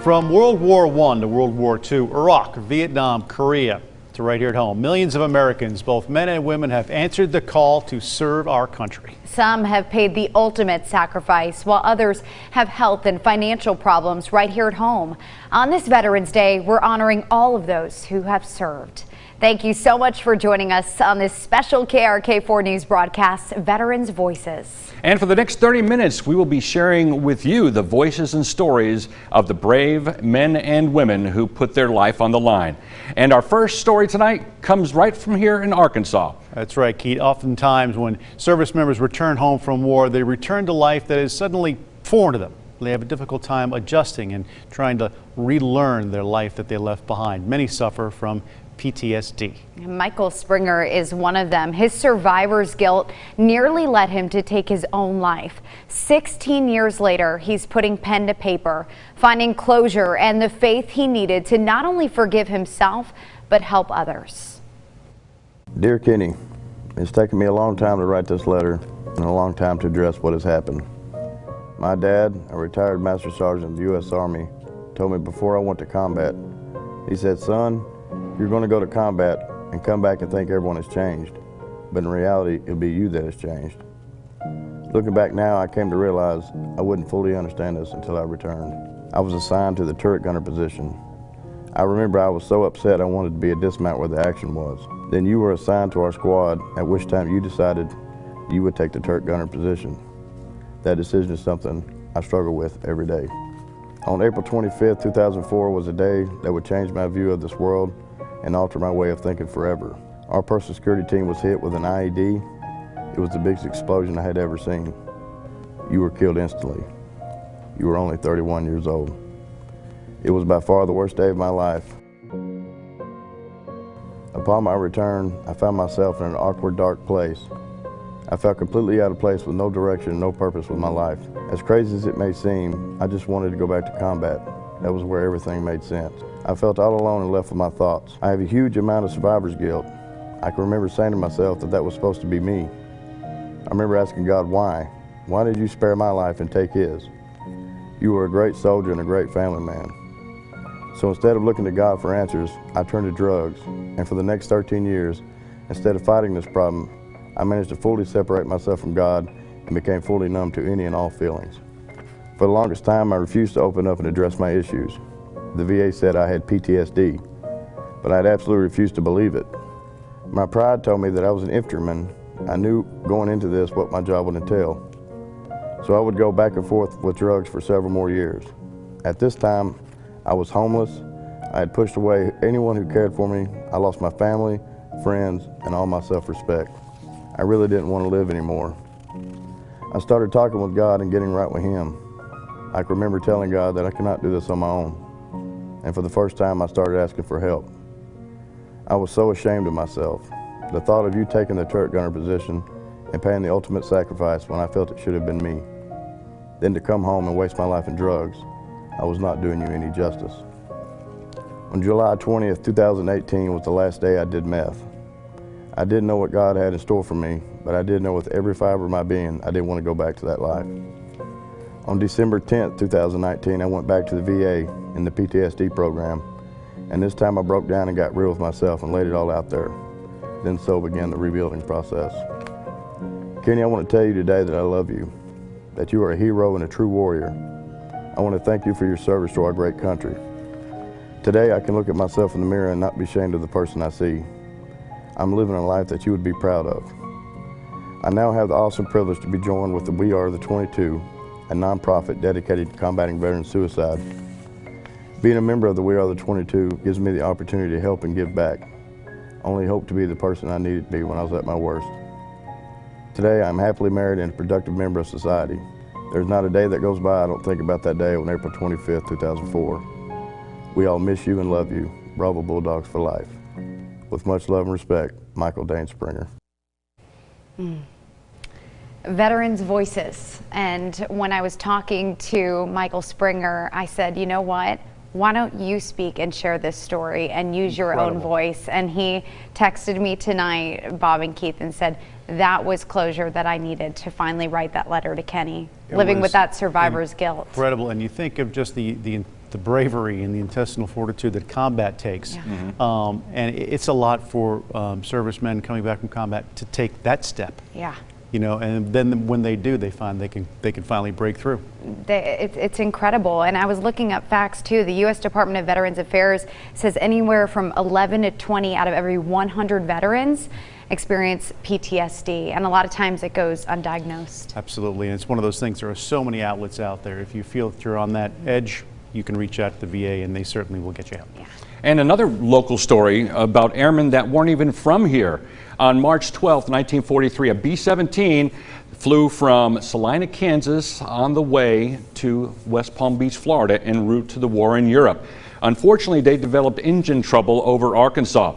From World War I to World War II, Iraq, Vietnam, Korea, to right here at home, millions of Americans, both men and women, have answered the call to serve our country. Some have paid the ultimate sacrifice, while others have health and financial problems right here at home. On this Veterans Day, we're honoring all of those who have served. Thank you so much for joining us on this special KRK4 News broadcast, Veterans Voices. And for the next 30 minutes, we will be sharing with you the voices and stories of the brave men and women who put their life on the line. And our first story tonight comes right from here in Arkansas. That's right, Keith. Oftentimes when service members return home from war, they return to life that is suddenly foreign to them. They have a difficult time adjusting and trying to relearn their life that they left behind. Many suffer from PTSD. Michael Springer is one of them. His survivor's guilt nearly led him to take his own life. 16 years later, he's putting pen to paper, finding closure and the faith he needed to not only forgive himself, but help others. Dear Kenny, it's taken me a long time to write this letter and a long time to address what has happened. My dad, a retired Master Sergeant of the U.S. Army, told me before I went to combat, he said, "Son, you're going to go to combat and come back and think everyone has changed, but in reality, it'll be you that has changed." Looking back now, I came to realize I wouldn't fully understand this until I returned. I was assigned to the turret gunner position. I remember I was so upset I wanted to be a dismount where the action was. Then you were assigned to our squad, at which time you decided you would take the turret gunner position. That decision is something I struggle with every day. On April 25th, 2004 was a day that would change my view of this world and alter my way of thinking forever. Our personal security team was hit with an IED. It was the biggest explosion I had ever seen. You were killed instantly. You were only 31 years old. It was by far the worst day of my life. Upon my return, I found myself in an awkward, dark place. I felt completely out of place with no direction and no purpose with my life. As crazy as it may seem, I just wanted to go back to combat. That was where everything made sense. I felt all alone and left with my thoughts. I have a huge amount of survivor's guilt. I can remember saying to myself that that was supposed to be me. I remember asking God, why? Why did you spare my life and take his? You were a great soldier and a great family man. So instead of looking to God for answers, I turned to drugs. And for the next 13 years, instead of fighting this problem, I managed to fully separate myself from God and became fully numb to any and all feelings. For the longest time, I refused to open up and address my issues. The VA said I had PTSD, but I had absolutely refused to believe it. My pride told me that I was an infantryman. I knew going into this what my job would entail. So I would go back and forth with drugs for several more years. At this time, I was homeless. I had pushed away anyone who cared for me. I lost my family, friends, and all my self-respect. I really didn't want to live anymore. I started talking with God and getting right with him. I can remember telling God that I cannot do this on my own. And for the first time, I started asking for help. I was so ashamed of myself. The thought of you taking the turret gunner position and paying the ultimate sacrifice when I felt it should have been me. Then to come home and waste my life in drugs, I was not doing you any justice. On July 20th, 2018 was the last day I did meth. I didn't know what God had in store for me, but I did know with every fiber of my being, I didn't want to go back to that life. On December 10th, 2019, I went back to the VA in the PTSD program, and this time I broke down and got real with myself and laid it all out there. Then so began the rebuilding process. Kenny, I want to tell you today that I love you, that you are a hero and a true warrior. I want to thank you for your service to our great country. Today, I can look at myself in the mirror and not be ashamed of the person I see. I'm living a life that you would be proud of. I now have the awesome privilege to be joined with the We Are the 22, a nonprofit dedicated to combating veteran suicide. Being a member of the We Are the 22 gives me the opportunity to help and give back. I only hope to be the person I needed to be when I was at my worst. Today, I'm happily married and a productive member of society. There's not a day that goes by I don't think about that day on April 25th, 2004. We all miss you and love you. Bravo Bulldogs for life. With much love and respect, Michael Dane Springer. Veterans Voices. And when I was talking to Michael Springer, I said, you know what? Why don't you speak and share this story and use your own voice? And he texted me tonight, Bob and Keith, and said that was closure that I needed to finally write that letter to Kenny, living with that survivor's guilt. Incredible. And you think of just the the bravery and the intestinal fortitude that combat takes. Yeah. And it's a lot for servicemen coming back from combat to take that step. Yeah. You know, and then when they do, they find they can finally break through. It's incredible. And I was looking up facts too. The U.S. Department of Veterans Affairs says anywhere from 11 to 20 out of every 100 veterans experience PTSD, and a lot of times it goes undiagnosed. Absolutely, and it's one of those things. There are so many outlets out there. If you feel that you're on that edge, you can reach out to the VA, and they certainly will get you help. Yeah. And another local story about airmen that weren't even from here. On March 12, 1943, a B-17 flew from Salina, Kansas on the way to West Palm Beach, Florida, en route to the war in Europe. Unfortunately, they developed engine trouble over Arkansas.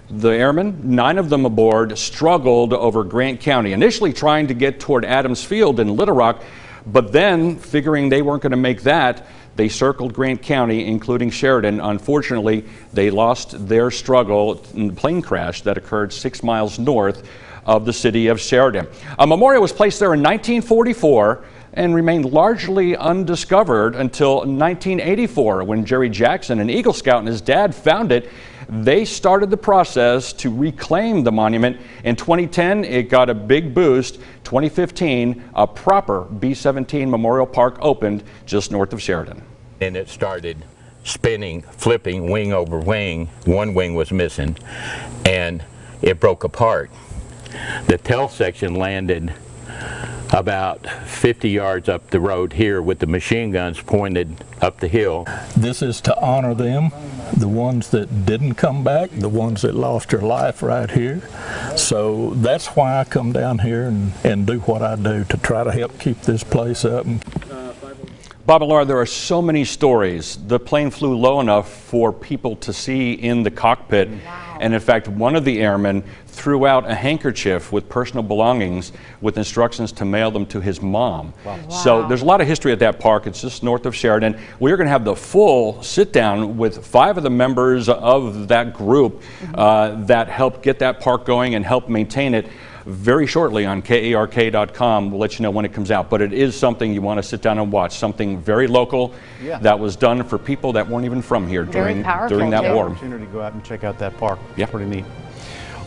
The airmen, 9 of them aboard, struggled over Grant County, initially trying to get toward Adams Field in Little Rock, but then figuring they weren't going to make that, they circled Grant County, including Sheridan. Unfortunately, they lost their struggle in the plane crash that occurred 6 miles north of the city of Sheridan. A memorial was placed there in 1944 and remained largely undiscovered until 1984, when Jerry Jackson, an Eagle Scout, and his dad found it. They started the process to reclaim the monument. In 2010, it got a big boost. 2015, a proper B-17 Memorial Park opened just north of Sheridan. And it started spinning, flipping wing over wing. One wing was missing, and it broke apart. The tail section landed about 50 yards up the road here with the machine guns pointed up the hill. This is to honor them, the ones that didn't come back, the ones that lost their life right here. So that's why I come down here and do what I do, to try to help keep this place up. Bob and Laura, there are so many stories. The plane flew low enough for people to see in the cockpit. Wow. And in fact, one of the airmen threw out a handkerchief with personal belongings with instructions to mail them to his mom. Wow. So there's a lot of history at that park. It's just north of Sheridan. We're going to have the full sit down with 5 of the members of that group that helped get that park going and help maintain it very shortly on KARK.com. We'll let you know when it comes out, but it is something you want to sit down and watch, something very local that was done for people that weren't even from here during that war. Opportunity to go out and check out that park. Yeah. Pretty neat.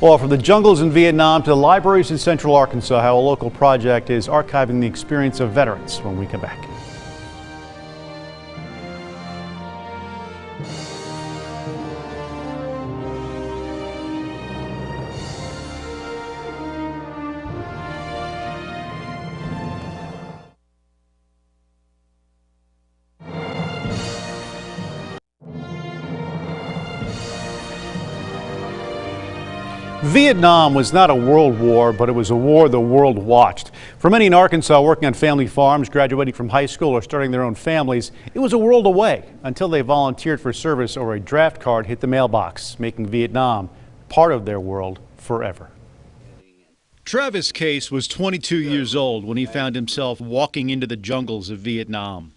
Well, from the jungles in Vietnam to the libraries in central Arkansas, how a local project is archiving the experience of veterans when we come back. Vietnam was not a world war, but it was a war the world watched. For many in Arkansas working on family farms, graduating from high school, or starting their own families, it was a world away until they volunteered for service or a draft card hit the mailbox, making Vietnam part of their world forever. Travis Case was 22 years old when he found himself walking into the jungles of Vietnam.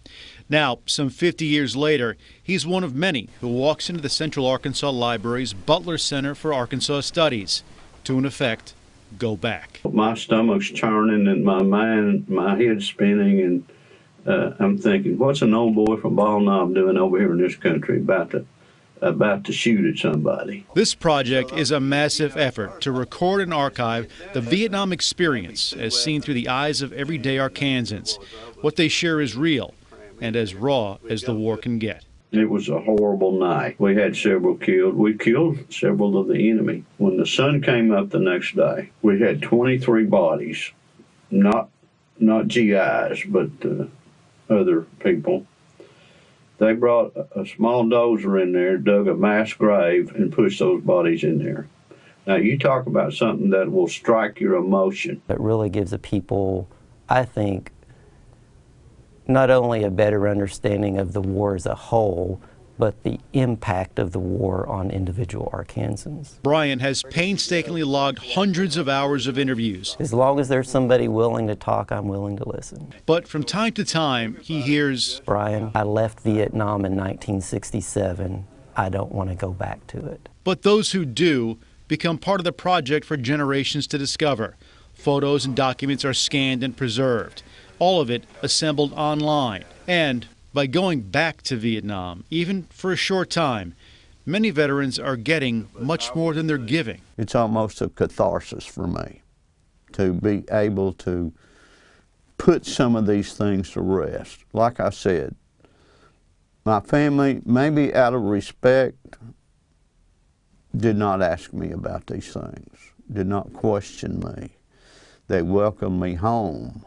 Now, some 50 years later, he's one of many who walks into the Central Arkansas Library's Butler Center for Arkansas Studies to, in effect, go back. My stomach's churning and my mind, my head's spinning, and I'm thinking, what's an old boy from Ball Knob doing over here in this country about to shoot at somebody? This project is a massive effort to record and archive the Vietnam experience as seen through the eyes of everyday Arkansans. What they share is real and as raw as the war can get. It was a horrible night. We had several killed. We killed several of the enemy. When the sun came up the next day, we had 23 bodies, not GIs, but other people. They brought a small dozer in there, dug a mass grave, and pushed those bodies in there. Now, you talk about something that will strike your emotion. It really gives the people, I think, not only a better understanding of the war as a whole, but the impact of the war on individual Arkansans. Brian has painstakingly logged hundreds of hours of interviews. As long as there's somebody willing to talk, I'm willing to listen. But from time to time, he hears, Brian, I left Vietnam in 1967. I don't want to go back to it. But those who do become part of the project for generations to discover. Photos and documents are scanned and preserved. All of it assembled online and By going back to Vietnam, even for a short time, many veterans are getting much more than they're giving. It's almost a catharsis for me to be able to put some of these things to rest. Like I said, my family, maybe out of respect, did not ask me about these things, did not question me. They welcomed me home.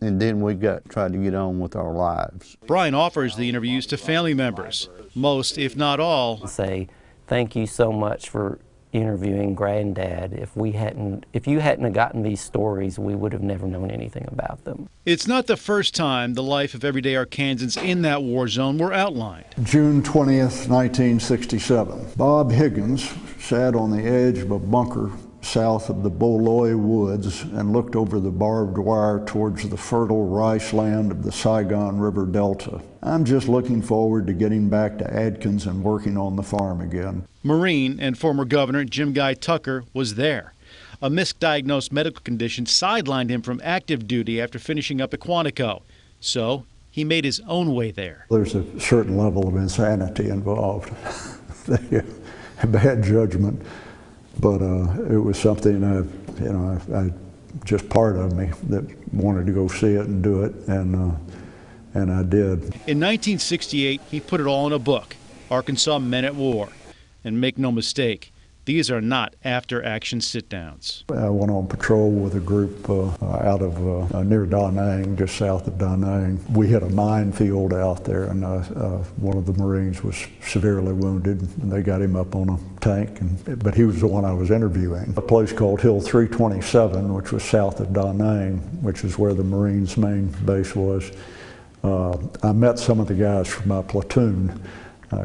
And then we tried to get on with our lives. Brian offers the interviews to family members. Most, if not all, say, thank you so much for interviewing Granddad. If you hadn't have gotten these stories, we would have never known anything about them. It's not the first time the life of everyday Arkansans in that war zone were outlined. June 20th, 1967. Bob Higgins sat on the edge of a bunker south of the Boloy Woods and looked over the barbed wire towards the fertile rice land of the Saigon River Delta. I'm just looking forward to getting back to Adkins and working on the farm again. Marine and former Governor Jim Guy Tucker was there. A misdiagnosed medical condition sidelined him from active duty after finishing up at Quantico. So he made his own way there. There's a certain level of insanity involved, bad judgment. But it was something I just part of me that wanted to go see it and do it, and I did. In 1968, he put it all in a book, Arkansas Men at War. And make no mistake, these are not after-action sit-downs. I went on patrol with a group out of near Da Nang, just south of Da Nang. We hit a minefield out there, and one of the Marines was severely wounded, and they got him up on a tank, but he was the one I was interviewing. A place called Hill 327, which was south of Da Nang, which is where the Marines' main base was. I met some of the guys from my platoon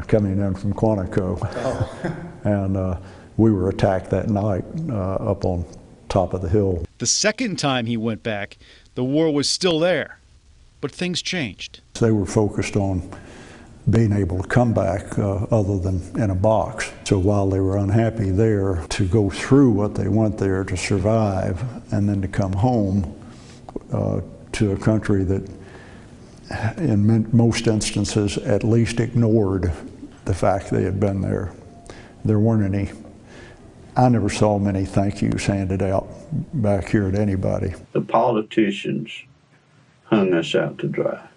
coming in from Quantico, and we were attacked that night up on top of the hill. The second time he went back, the war was still there, but things changed. They were focused on being able to come back other than in a box. So while they were unhappy there, to go through what they went there to survive and then to come home to a country that in most instances at least ignored the fact they had been there. There weren't any, I never saw many thank yous handed out back here to anybody. The politicians hung us out to dry.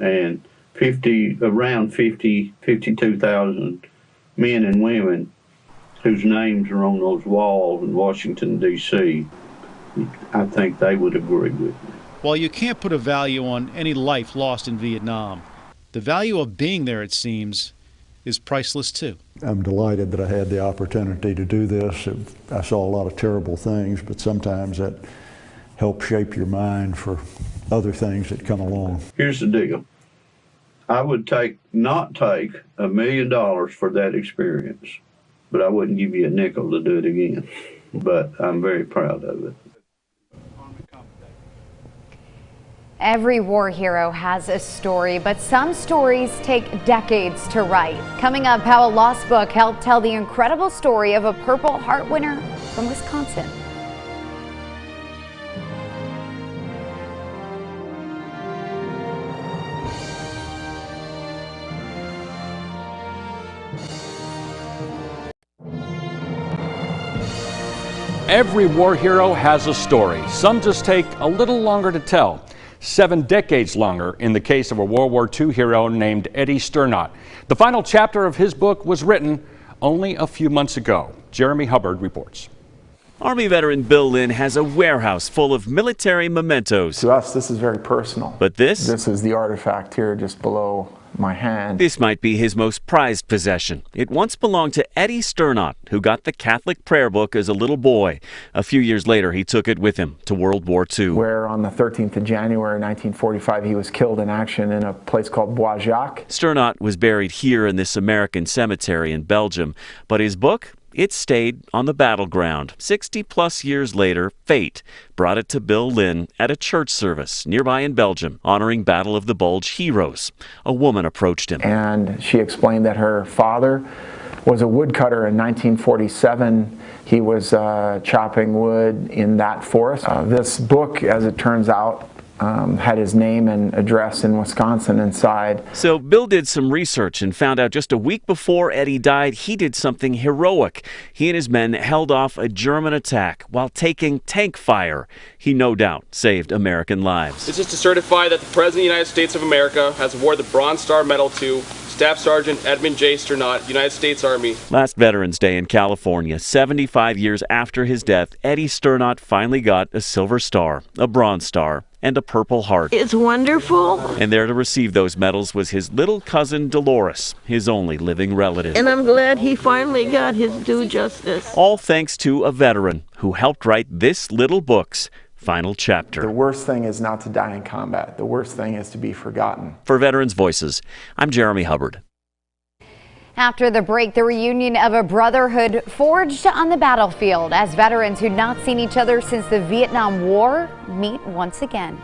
And around 52,000 men and women whose names are on those walls in Washington, D.C., I think they would agree with me. While you can't put a value on any life lost in Vietnam, the value of being there, it seems, is priceless too. I'm delighted that I had the opportunity to do this. I saw a lot of terrible things, but sometimes that helps shape your mind for other things that come along. Here's the deal. I would not take $1 million for that experience, but I wouldn't give you a nickel to do it again. But I'm very proud of it. Every war hero has a story, but some stories take decades to write. Coming up, how a lost book helped tell the incredible story of a Purple Heart winner from Wisconsin. Every war hero has a story. Some just take a little longer to tell. 7 decades longer in the case of a World War II hero named Eddie Sternot. The final chapter of his book was written only a few months ago. Jeremy Hubbard reports. Army veteran Bill Lynn has a warehouse full of military mementos. To us, this is very personal. But this is the artifact here just below my hand. This might be his most prized possession. It once belonged to Eddie Sternot, who got the Catholic prayer book as a little boy. A few years later, he took it with him to World War II. Where on the 13th of January 1945, he was killed in action in a place called Bois Jacques. Sternot was buried here in this American cemetery in Belgium, but his book, it stayed on the battleground. 60-plus years later, fate brought it to Bill Lynn at a church service nearby in Belgium, honoring Battle of the Bulge heroes. A woman approached him. And she explained that her father was a woodcutter in 1947. He was chopping wood in that forest. This book, as it turns out, had his name and address in Wisconsin inside. So Bill did some research and found out just a week before Eddie died, he did something heroic. He and his men held off a German attack while taking tank fire. He no doubt saved American lives. This is to certify that the President of the United States of America has awarded the Bronze Star Medal to Staff Sergeant Edmund J. Sternot, United States Army. Last Veterans Day in California, 75 years after his death, Eddie Sternot finally got a Silver Star, a Bronze Star, and a Purple Heart. It's wonderful. And there to receive those medals was his little cousin Dolores, his only living relative. And I'm glad he finally got his due justice. All thanks to a veteran who helped write this little book's final chapter. The worst thing is not to die in combat. The worst thing is to be forgotten. For Veterans Voices, I'm Jeremy Hubbard. After the break, the reunion of a brotherhood forged on the battlefield as veterans who'd not seen each other since the Vietnam War meet once again.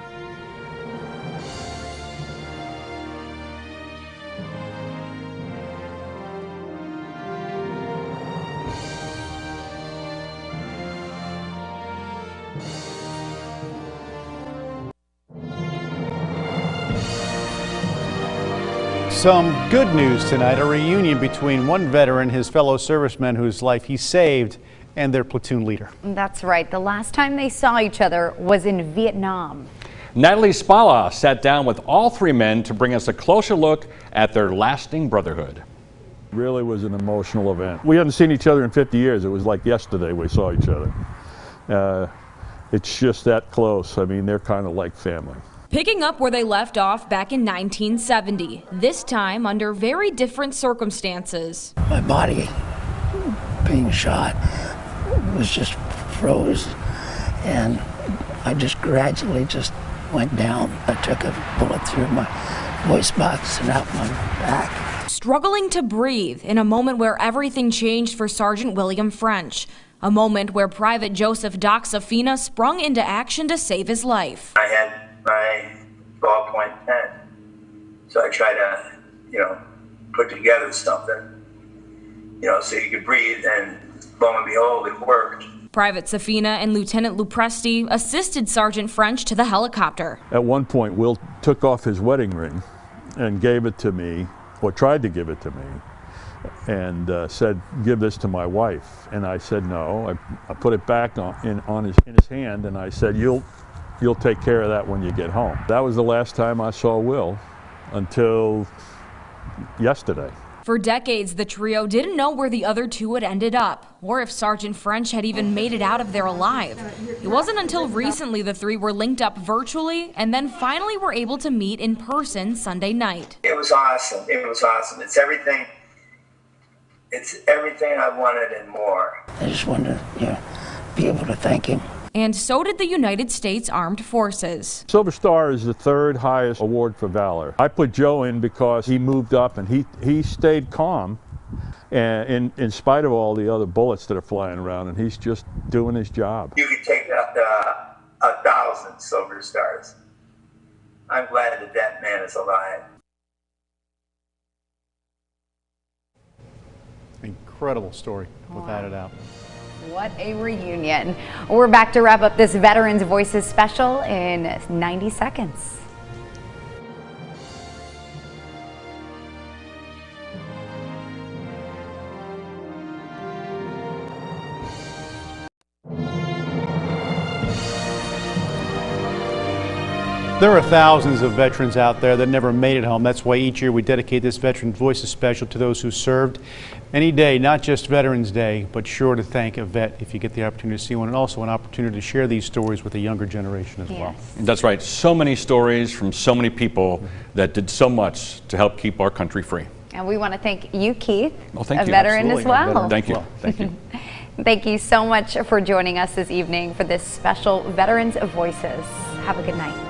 Some good news tonight, a reunion between one veteran, his fellow servicemen whose life he saved, and their platoon leader. That's right. The last time they saw each other was in Vietnam. Natalie Spala sat down with all three men to bring us a closer look at their lasting brotherhood. Really was an emotional event. We hadn't seen each other in 50 years. It was like yesterday we saw each other. It's just that close. I mean, they're kind of like family. Picking up where they left off back in 1970, this time under very different circumstances. My body being shot was just froze, and I just gradually just went down. I took a bullet through my voice box and out my back. Struggling to breathe in a moment where everything changed for Sergeant William French. A moment where Private Joseph Doc Safina sprung into action to save his life. I had my ballpoint pen, so I tried to, put together something, so you could breathe, and lo and behold, it worked. Private Safina and Lieutenant Lupresti assisted Sergeant French to the helicopter. At one point, Will took off his wedding ring and gave it to me, or tried to give it to me, and said, "Give this to my wife." And I said no. I put it back in his hand, and I said, You'll take care of that when you get home. That was the last time I saw Will until yesterday. For decades, the trio didn't know where the other two had ended up, or if Sergeant French had even made it out of there alive. It wasn't until recently the three were linked up virtually and then finally were able to meet in person Sunday night. It was awesome. It was awesome. It's everything I wanted and more. I just wanted to be able to thank him. And so did the United States Armed Forces. Silver Star is the third highest award for valor. I put Joe in because he moved up and he stayed calm and in spite of all the other bullets that are flying around, and he's just doing his job. You could take up to 1,000 Silver Stars. I'm glad that man is alive. Incredible story, without a doubt. What a reunion. We're back to wrap up this Veterans Voices special in 90 seconds. There are thousands of veterans out there that never made it home. That's why each year we dedicate this Veterans Voices special to those who served. Any day, not just Veterans Day, but sure to thank a vet if you get the opportunity to see one, and also an opportunity to share these stories with the younger generation as well. That's right. So many stories from so many people that did so much to help keep our country free. And we want to thank you, Keith, a veteran as well. Thank you. Thank you. Thank you so much for joining us this evening for this special Veterans Voices. Have a good night.